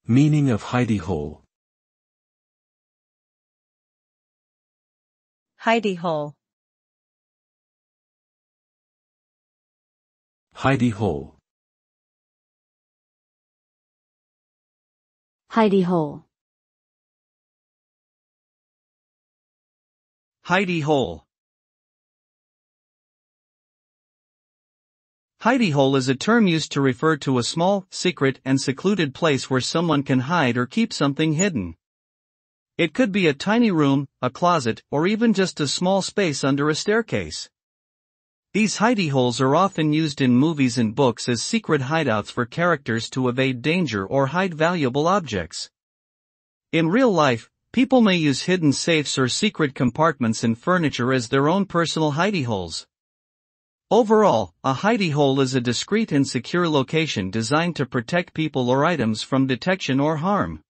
Meaning of hidey-hole. Hidey-hole. Hidey-hole. Hidey-hole. Hidey-hole. Hidey-hole is a term used to refer to a small, secret, and secluded place where someone can hide or keep something hidden. It could be a tiny room, a closet, or even just a small space under a staircase. These hidey-holes are often used in movies and books as secret hideouts for characters to evade danger or hide valuable objects. In real life, people may use hidden safes or secret compartments in furniture as their own personal hidey-holes. Overall, a hidey-hole is a discreet and secure location designed to protect people or items from detection or harm.